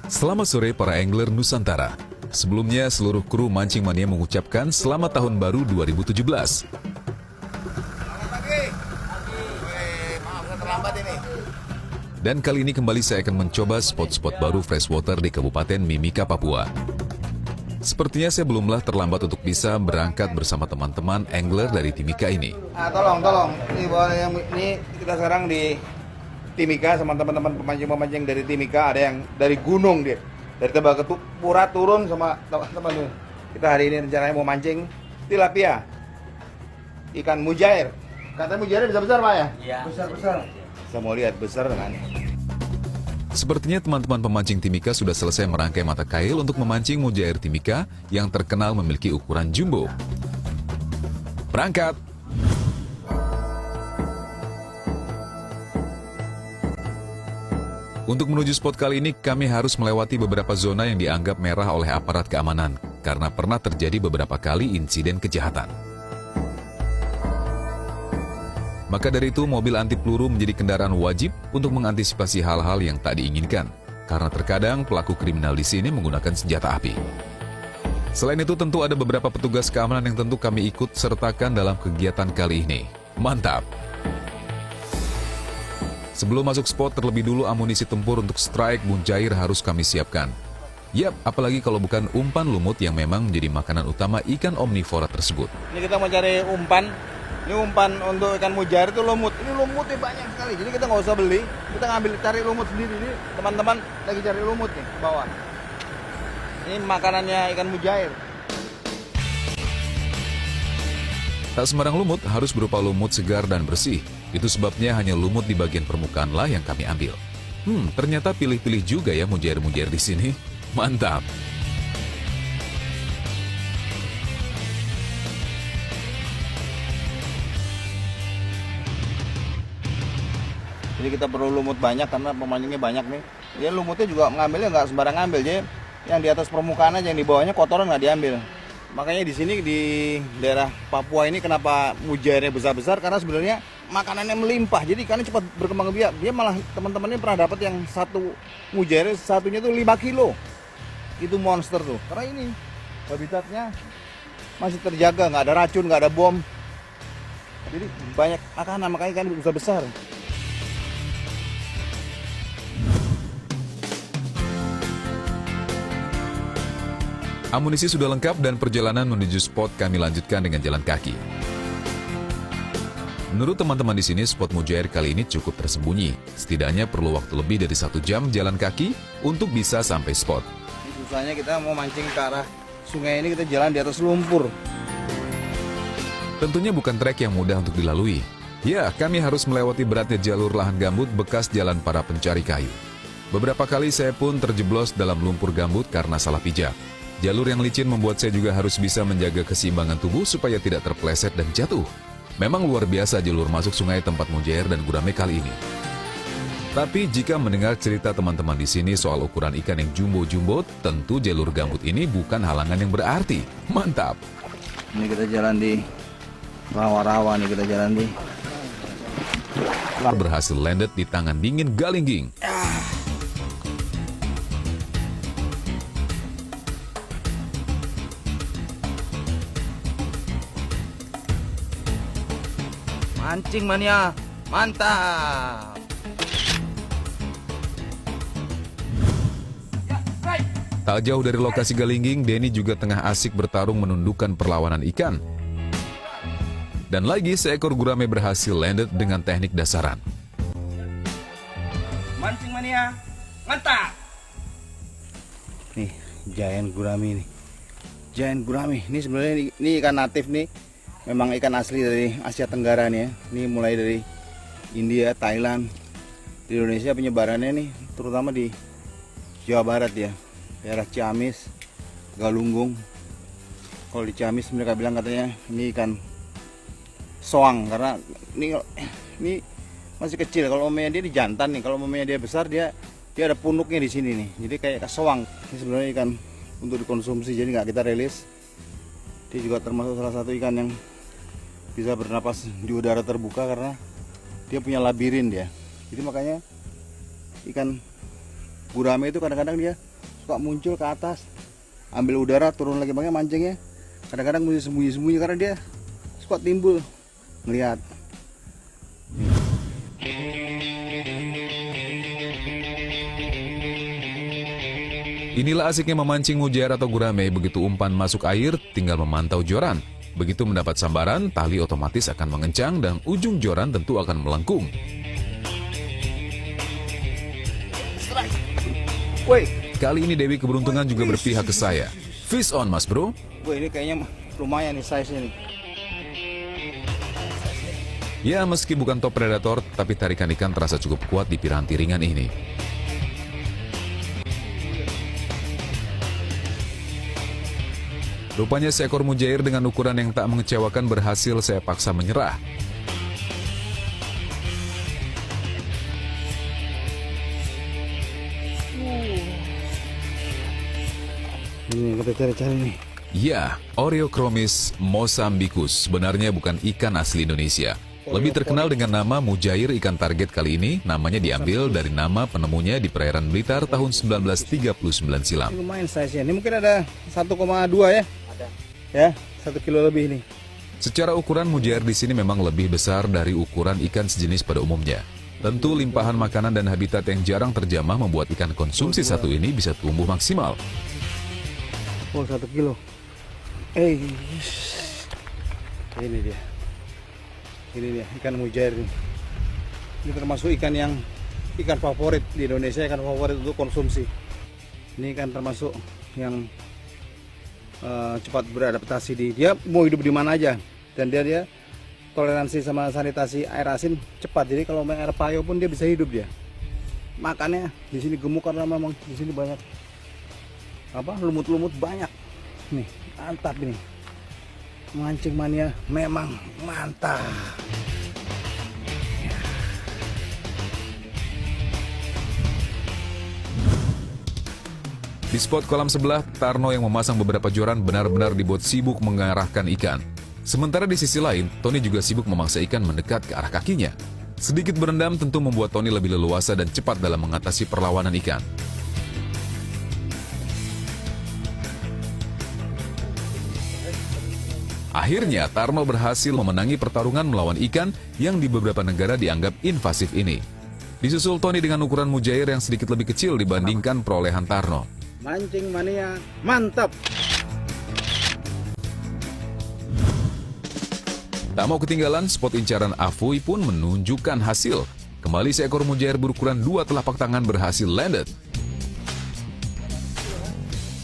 Selamat sore para angler Nusantara. Sebelumnya seluruh kru Mancing Mania mengucapkan selamat tahun baru 2017. Selamat pagi. Maaf saya terlambat ini. Dan kali ini kembali saya akan mencoba spot-spot baru freshwater di Kabupaten Mimika, Papua. Sepertinya saya belumlah terlambat untuk bisa berangkat bersama teman-teman angler dari Timika ini. Tolong. Ini kita sekarang di Timika sama teman-teman pemancing-pemancing dari Timika. Ada yang dari gunung dia. Dari Tebal Ketupura turun sama teman-teman. Kita hari ini rencananya mau mancing tilapia. Ikan mujair. Katanya mujairnya besar-besar, Pak ya? Iya. Besar-besar. Saya mau lihat besar kan. Sepertinya teman-teman pemancing Timika sudah selesai merangkai mata kail untuk memancing mujair Timika yang terkenal memiliki ukuran jumbo. Berangkat! Untuk menuju spot kali ini, kami harus melewati beberapa zona yang dianggap merah oleh aparat keamanan karena pernah terjadi beberapa kali insiden kejahatan. Maka dari itu, mobil anti peluru menjadi kendaraan wajib untuk mengantisipasi hal-hal yang tak diinginkan, karena terkadang pelaku kriminal di sini menggunakan senjata api. Selain itu, tentu ada beberapa petugas keamanan yang tentu kami ikut sertakan dalam kegiatan kali ini. Mantap! Sebelum masuk spot, terlebih dulu amunisi tempur untuk strike mujair harus kami siapkan. Yap, apalagi kalau bukan umpan lumut yang memang menjadi makanan utama ikan omnivora tersebut. Ini kita mau cari umpan. Ini umpan untuk ikan mujair itu lumut. Ini lumutnya banyak sekali. Jadi kita nggak usah beli. Kita cari lumut sendiri. Ini teman-teman lagi cari lumut nih ke bawah. Ini makanannya ikan mujair. Tak sembarang lumut harus berupa lumut segar dan bersih. Itu sebabnya hanya lumut di bagian permukaan lah yang kami ambil. Ternyata pilih-pilih juga ya mujair-mujair di sini. Mantap! Jadi kita perlu lumut banyak karena pemancingnya banyak nih. Dia lumutnya juga mengambilnya nggak sembarang ngambil. Jadi yang di atas permukaan aja, yang di bawahnya kotoran nggak diambil. Makanya di sini di daerah Papua ini kenapa mujairnya besar-besar, karena sebenarnya makanannya melimpah. Jadi ikannya cepat berkembang biak. Dia malah teman-temannya pernah dapat yang satu mujair satunya tuh 5 kilo. Itu monster tuh. Karena ini habitatnya masih terjaga, nggak ada racun, nggak ada bom. Jadi banyak makanan, makanya ikan besar-besar. Amunisi sudah lengkap dan perjalanan menuju spot kami lanjutkan dengan jalan kaki. Menurut teman-teman di sini, spot mujair kali ini cukup tersembunyi. Setidaknya perlu waktu lebih dari 1 jam jalan kaki untuk bisa sampai spot. Ini susahnya kita mau mancing ke arah sungai ini, kita jalan di atas lumpur. Tentunya bukan trek yang mudah untuk dilalui. Ya, kami harus melewati beratnya jalur lahan gambut bekas jalan para pencari kayu. Beberapa kali saya pun terjeblos dalam lumpur gambut karena salah pijak. Jalur yang licin membuat saya juga harus bisa menjaga keseimbangan tubuh supaya tidak terpeleset dan jatuh. Memang luar biasa jalur masuk sungai tempat mujair dan gurame kali ini. Tapi jika mendengar cerita teman-teman di sini soal ukuran ikan yang jumbo-jumbo, tentu jalur gambut ini bukan halangan yang berarti. Mantap! Ini kita jalan di rawa-rawa nih, kita jalan di. Berhasil landed di tangan dingin Galingging. Mancing Mania, mantap. Tak jauh dari lokasi Galingging, Denny juga tengah asik bertarung menundukkan perlawanan ikan. Dan lagi seekor gurame berhasil landed dengan teknik dasaran. Mancing Mania, mantap. Nih, giant gurame nih. Giant gurame. Ini sebenarnya ini ikan natif nih. Memang ikan asli dari Asia Tenggara nih ya. Ini mulai dari India, Thailand. Di Indonesia penyebarannya nih terutama di Jawa Barat ya. Daerah Ciamis, Galunggung. Kalau di Ciamis mereka bilang katanya ini ikan soang karena ini masih kecil. Kalau mamanya dia di jantan nih, kalau mamanya dia besar dia ada punuknya di sini nih. Jadi kayak soang. Ini sebenarnya ikan untuk dikonsumsi, jadi nggak kita rilis. Dia juga termasuk salah satu ikan yang bisa bernapas di udara terbuka karena dia punya labirin dia. Jadi makanya ikan gurame itu kadang-kadang dia suka muncul ke atas, ambil udara, turun lagi, makanya mancingnya kadang-kadang mesti sembunyi-sembunyi karena dia suka timbul ngelihat. Inilah asiknya memancing mujair atau gurame. Begitu umpan masuk air, tinggal memantau joran. Begitu mendapat sambaran, tali otomatis akan mengencang dan ujung joran tentu akan melengkung. Woi, Kali ini Dewi Keberuntungan juga berpihak ke saya. Fish on, Mas Bro. woi, ini kayaknya lumayan nih size-nya nih. Ya, meski bukan top predator, tapi tarikan ikan terasa cukup kuat di piranti ringan ini. Rupanya seekor mujair dengan ukuran yang tak mengecewakan berhasil saya paksa menyerah. Ini kita cari-cari nih. Ya, Oreochromis mosambicus sebenarnya bukan ikan asli Indonesia. Lebih terkenal dengan nama mujair ikan target kali ini, namanya diambil dari nama penemunya di perairan Blitar tahun 1939 silam. Ini lumayan size-nya. Ini mungkin ada 1,2 ya? Ada. Ya, 1 kilo lebih nih. Secara ukuran mujair di sini memang lebih besar dari ukuran ikan sejenis pada umumnya. Tentu limpahan makanan dan habitat yang jarang terjamah membuat ikan konsumsi satu ini bisa tumbuh maksimal. Oh, 1 kilo. Ini dia. Ini dia ikan mujair ini. Ini termasuk ikan favorit di Indonesia, ikan favorit untuk konsumsi. Ini ikan termasuk yang cepat beradaptasi dia mau hidup di mana aja, dan dia toleransi sama sanitasi air asin cepat. Jadi kalau main air payo pun dia bisa hidup dia. Makannya di sini gemuk karena memang di sini banyak lumut-lumut banyak. Nih, mantap ini. Mancing mania memang mantap. Di spot kolam sebelah, Tarno yang memasang beberapa joran benar-benar dibuat sibuk mengarahkan ikan. Sementara di sisi lain, Tony juga sibuk memaksa ikan mendekat ke arah kakinya. Sedikit berendam tentu membuat Tony lebih leluasa dan cepat dalam mengatasi perlawanan ikan. Akhirnya, Tarno berhasil memenangi pertarungan melawan ikan yang di beberapa negara dianggap invasif ini. Disusul Tony dengan ukuran mujair yang sedikit lebih kecil dibandingkan perolehan Tarno. Mancing mania mantap. Tak mau ketinggalan, spot incaran Afui pun menunjukkan hasil. Kembali seekor mujair berukuran 2 telapak tangan berhasil landed.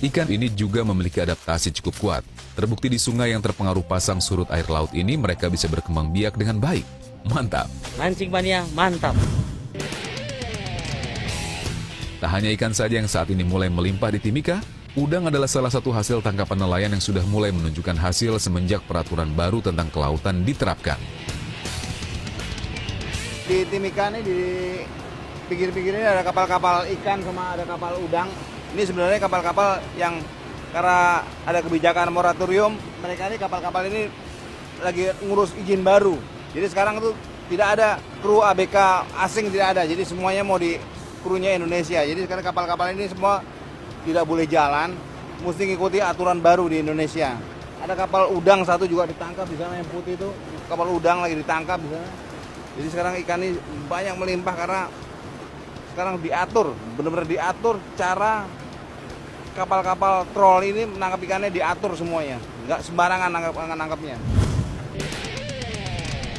Ikan ini juga memiliki adaptasi cukup kuat. Terbukti di sungai yang terpengaruh pasang surut air laut ini, mereka bisa berkembang biak dengan baik. Mantap. Mancing mania mantap. Tak hanya ikan saja yang saat ini mulai melimpah di Timika, udang adalah salah satu hasil tangkapan nelayan yang sudah mulai menunjukkan hasil semenjak peraturan baru tentang kelautan diterapkan. Di Timika nih, di pinggir-pinggir ini ada kapal-kapal ikan sama ada kapal udang. Ini sebenarnya kapal-kapal yang karena ada kebijakan moratorium, mereka ini kapal-kapal ini lagi ngurus izin baru. Jadi sekarang itu tidak ada kru ABK asing, tidak ada. Jadi semuanya mau di krunya Indonesia. Jadi sekarang kapal-kapal ini semua tidak boleh jalan, mesti ngikuti aturan baru di Indonesia. Ada kapal udang satu juga ditangkap di sana yang putih itu, kapal udang lagi ditangkap di sana. Jadi sekarang ikan ini banyak melimpah karena sekarang diatur, benar-benar diatur cara kapal-kapal troll ini menangkap ikannya, diatur semuanya, nggak sembarangan nangkapnya.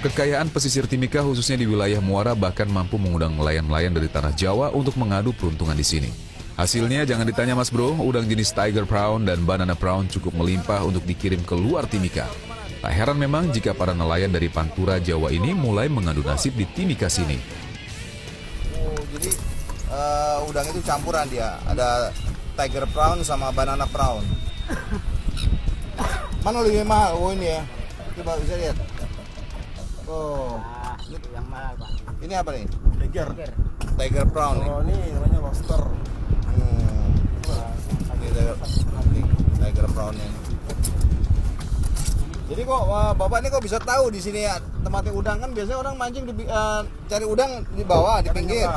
Kekayaan pesisir Timika khususnya di wilayah Muara bahkan mampu mengundang nelayan-nelayan dari tanah Jawa untuk mengadu peruntungan di sini. Hasilnya jangan ditanya Mas Bro, udang jenis Tiger Prawn dan Banana Prawn cukup melimpah untuk dikirim ke luar Timika. Tak heran memang jika para nelayan dari Pantura Jawa ini mulai mengadu nasib di Timika sini. Oh, jadi udang itu campuran dia, ada Tiger Prawn sama Banana Prawn. Mana lebih mahal? Oh ini ya, coba bisa lihat. Oh, Ini yang mahal, Pak. ini apa nih? Tiger. Tiger Prawn nih. Oh, ini namanya lobster. Ini Tiger Prawn ini. Jadi kok Bapak ini kok bisa tahu di sini ya tempatnya udang? Kan biasanya orang mancing cari udang di bawah, di pinggir.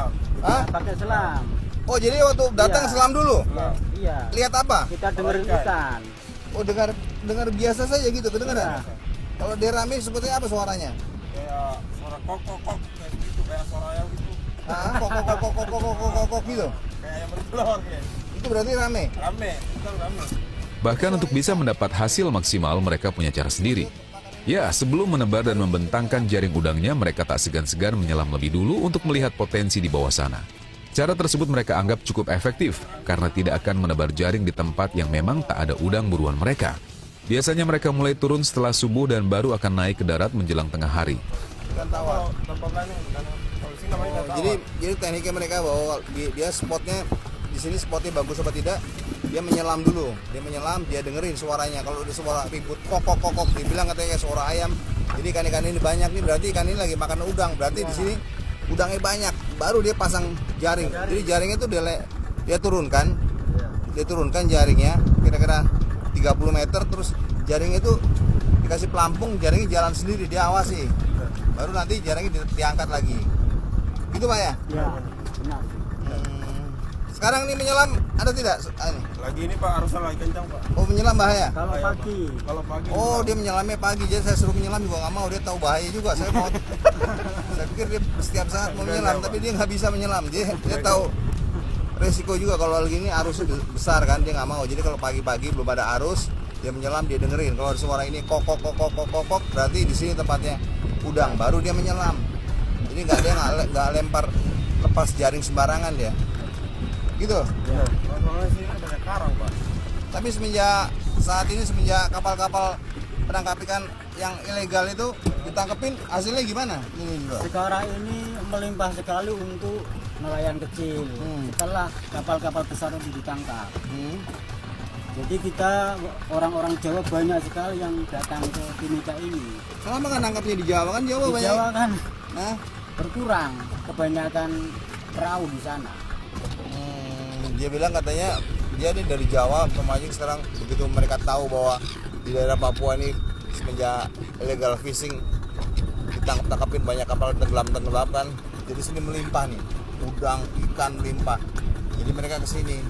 Hah? Pakai selam. Oh, jadi waktu datang Iya. selam dulu. Iya. Lihat apa? Kita dengerin ikan. Oh, dengar biasa saja gitu, kedengaran. Iya. Kalau dia rame seperti apa suaranya? Kayak suara kok kayak gitu, kayak suara ayam gitu, Ah, kok gitu. kayak ayam bertelur kayak. Itu berarti rame. Rame, betul rame. Bahkan untuk bisa mendapat hasil maksimal, mereka punya cara sendiri. Ya, sebelum menebar dan membentangkan jaring udangnya, mereka tak segan-segan menyelam lebih dulu untuk melihat potensi di bawah sana. Cara tersebut mereka anggap cukup efektif, karena tidak akan menebar jaring di tempat yang memang tak ada udang buruan mereka. Biasanya mereka mulai turun setelah subuh dan baru akan naik ke darat menjelang tengah hari. Ikan tawar. Tembakan kalau di sini namanya ikan tawar. Jadi tekniknya mereka bahwa dia spotnya di sini spotnya bagus apa tidak, dia menyelam dulu. Dia menyelam, dia dengerin suaranya. Kalau ada suara ribut kokok, dibilang katanya kayak suara ayam. Jadi ikan-ikan ini banyak nih, berarti ikan ini lagi makan udang. Berarti di sini udangnya banyak. Baru dia pasang jaring. Jadi jaringnya itu dia turunkan. Dia turunkan jaringnya kira-kira 30 meter, terus jaringnya itu dikasih pelampung, jaringnya jalan sendiri, dia awasi. Baru nanti jaringnya diangkat lagi. Gitu Pak ya? Iya. Benar. Sekarang nih menyelam ada tidak? Ini. Lagi ini Pak, arusnya lagi kencang Pak. Oh, menyelam bahaya? Kalau pagi. Kalau pagi. Oh, dia menyelamnya pagi, jadi saya suruh menyelam juga nggak mau, dia tahu bahaya juga. Saya mau, saya pikir dia setiap saat mau menyelam, tapi dia nggak bisa menyelam. Dia tahu resiko juga kalau lagi ini arus besar kan, dia nggak mau. Jadi kalau pagi-pagi belum ada arus, dia menyelam, dia dengerin. Kalau ada suara ini kokok, berarti di sini tempatnya udang. Baru dia menyelam. Jadi dia nggak lempar lepas jaring sembarangan dia. Gitu. Soalnya sini banyak karang Pak. Tapi semenjak kapal-kapal penangkap ikan yang ilegal itu ditangkepin, hasilnya gimana? Ini juga. Sekarang ini melimpah sekali untuk nelayan kecil. Setelah kapal-kapal besar itu ditangkap. Jadi kita orang-orang Jawa banyak sekali yang datang ke Timika ini. Selama kan nangkapnya di Jawa kan, Jawa Di banyak. Jawa kan Nah, berkurang, kebanyakan perahu di sana. dia bilang katanya dia ini dari Jawa pemancing, sekarang begitu mereka tahu bahwa di daerah Papua ini semenjak illegal fishing ditangkapin banyak kapal tenggelam kan, jadi sini melimpah nih, udang ikan melimpah. Jadi mereka kesini,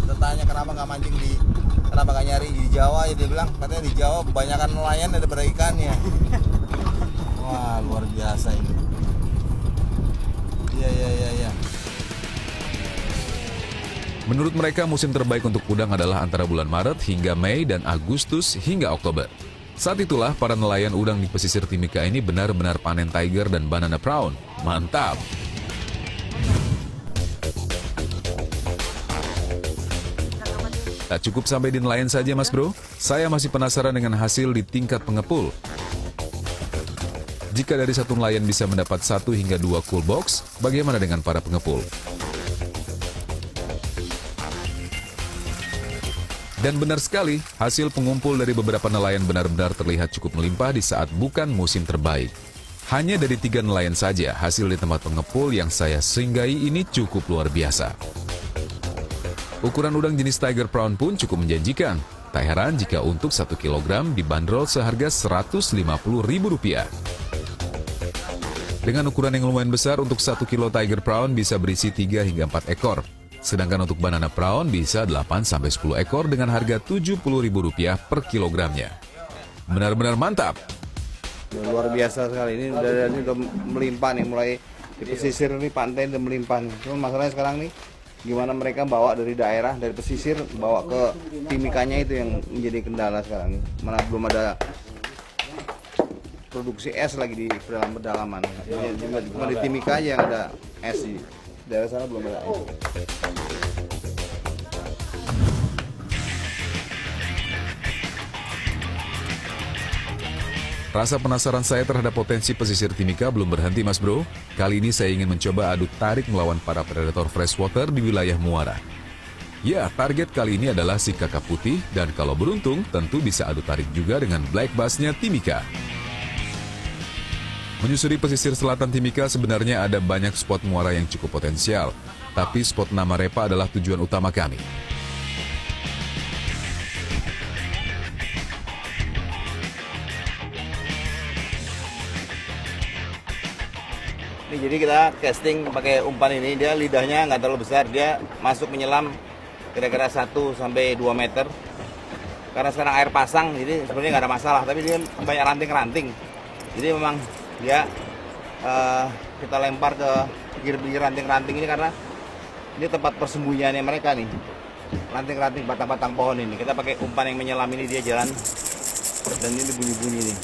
kita tanya kenapa nggak nyari di Jawa, ya dia bilang katanya di Jawa kebanyakan nelayan daripada ikannya. Wah, luar biasa ini. Iya. Menurut mereka, musim terbaik untuk udang adalah antara bulan Maret hingga Mei dan Agustus hingga Oktober. Saat itulah para nelayan udang di pesisir Timika ini benar-benar panen tiger dan banana prawn. Mantap! Tak cukup sampai di nelayan saja Mas Bro, saya masih penasaran dengan hasil di tingkat pengepul. Jika dari satu nelayan bisa mendapat 1 hingga 2 cool box, bagaimana dengan para pengepul? Dan benar sekali, hasil pengumpul dari beberapa nelayan benar-benar terlihat cukup melimpah di saat bukan musim terbaik. Hanya dari 3 nelayan saja, hasil di tempat pengepul yang saya singgahi ini cukup luar biasa. Ukuran udang jenis tiger prawn pun cukup menjanjikan. Tak heran jika untuk 1 kilogram dibanderol seharga Rp150.000. Dengan ukuran yang lumayan besar, untuk 1 kilo tiger prawn bisa berisi 3 hingga 4 ekor. Sedangkan untuk banana prawn bisa 8-10 ekor dengan harga Rp70.000 per kilogramnya. Benar-benar mantap! Luar biasa sekali, ini udah melimpah nih, mulai di pesisir ini pantai udah melimpah nih. Cuma masalahnya sekarang nih, gimana mereka bawa dari daerah, dari pesisir, bawa ke Timikanya, itu yang menjadi kendala sekarang nih. Mana belum ada produksi es lagi di pedalaman. Cuma di Timika aja yang ada es, di daerah sana belum ada es. Rasa penasaran saya terhadap potensi pesisir Timika belum berhenti Mas Bro. Kali ini saya ingin mencoba adu tarik melawan para predator freshwater di wilayah Muara. Ya, target kali ini adalah si kakap putih, dan kalau beruntung tentu bisa adu tarik juga dengan black bass-nya Timika. Menyusuri pesisir selatan Timika sebenarnya ada banyak spot muara yang cukup potensial, tapi spot Namarepa adalah tujuan utama kami. Nih jadi kita casting pakai umpan ini, dia lidahnya nggak terlalu besar, dia masuk menyelam kira-kira 1 sampai 2 meter. Karena sekarang air pasang, jadi sebenarnya nggak ada masalah, tapi dia banyak ranting-ranting. Jadi memang dia kita lempar ke pinggir-pinggir ranting-ranting ini karena ini tempat persembunyiannya mereka nih. Ranting-ranting batang-batang pohon ini. Kita pakai umpan yang menyelam ini, dia jalan dan ini bunyi-bunyi nih.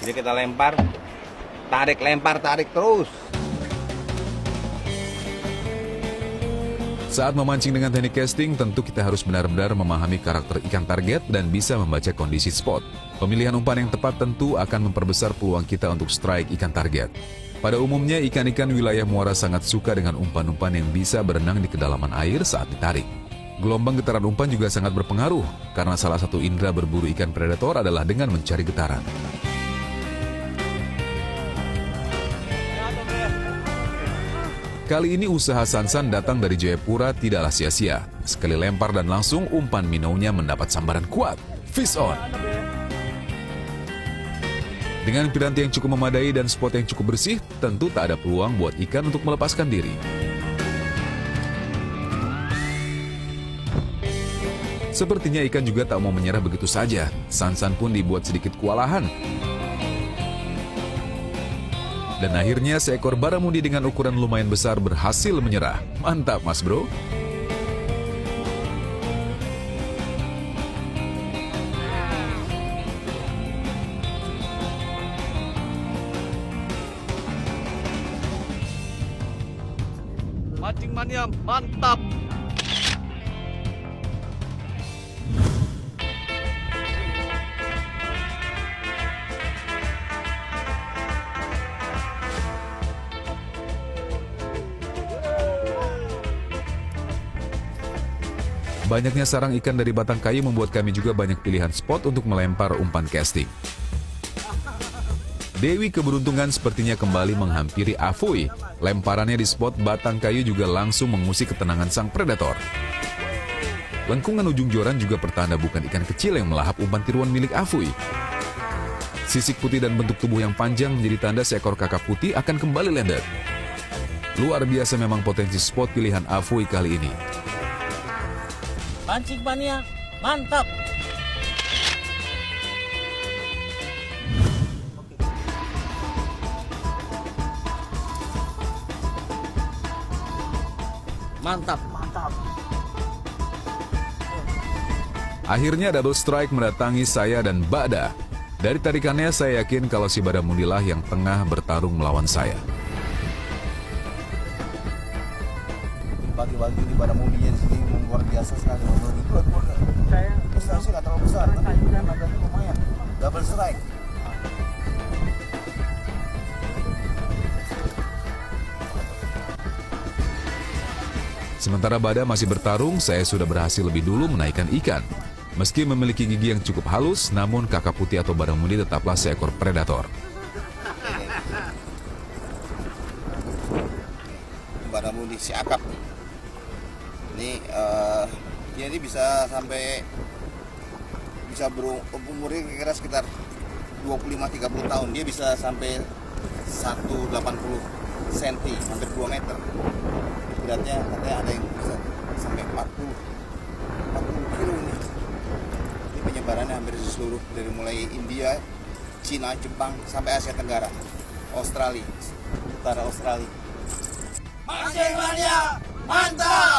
Jadi kita lempar, tarik terus. Saat memancing dengan teknik casting, tentu kita harus benar-benar memahami karakter ikan target dan bisa membaca kondisi spot. Pemilihan umpan yang tepat tentu akan memperbesar peluang kita untuk strike ikan target. Pada umumnya, ikan-ikan wilayah muara sangat suka dengan umpan-umpan yang bisa berenang di kedalaman air saat ditarik. Gelombang getaran umpan juga sangat berpengaruh, karena salah satu indera berburu ikan predator adalah dengan mencari getaran. Kali ini usaha Sansan datang dari Jayapura tidaklah sia-sia. Sekali lempar dan langsung umpan minnow-nya mendapat sambaran kuat. Fish on! Dengan piranti yang cukup memadai dan spot yang cukup bersih, tentu tak ada peluang buat ikan untuk melepaskan diri. Sepertinya ikan juga tak mau menyerah begitu saja. Sansan pun dibuat sedikit kewalahan. Dan akhirnya seekor baramundi dengan ukuran lumayan besar berhasil menyerah. Mantap mas bro. Mancing mania mantap. Banyaknya sarang ikan dari batang kayu membuat kami juga banyak pilihan spot untuk melempar umpan casting. Dewi keberuntungan sepertinya kembali menghampiri Afuy. Lemparannya di spot batang kayu juga langsung mengusik ketenangan sang predator. Lengkungan ujung joran juga pertanda bukan ikan kecil yang melahap umpan tiruan milik Afuy. Sisik putih dan bentuk tubuh yang panjang menjadi tanda seekor kakap putih akan kembali landed. Luar biasa memang potensi spot pilihan Afuy kali ini. Pancing mania, mantap. Mantap. Akhirnya double strike mendatangi saya dan Bada. Dari tarikannya saya yakin kalau si baramundilah yang tengah bertarung melawan saya. Bagi-bagi di baramundinya di sini luar biasa sekali. Besar sih nggak terlalu besar, tapi lumayan. Double strike. Sementara Bada masih bertarung, saya sudah berhasil lebih dulu menaikkan ikan. Meski memiliki gigi yang cukup halus, namun kakap putih atau baramundi tetaplah seekor predator. Baramundi si akap. Ini dia ini bisa sampai berumurnya kira-kira sekitar 25-30 tahun. Dia bisa sampai 180 cm, hampir 2 meter. Beratnya katanya ada yang bisa sampai 40 kilo ini. Ini penyebarannya hampir di seluruh, dari mulai India, Cina, Jepang sampai Asia Tenggara, Australia, utara Australia. Mancing mania, mantap!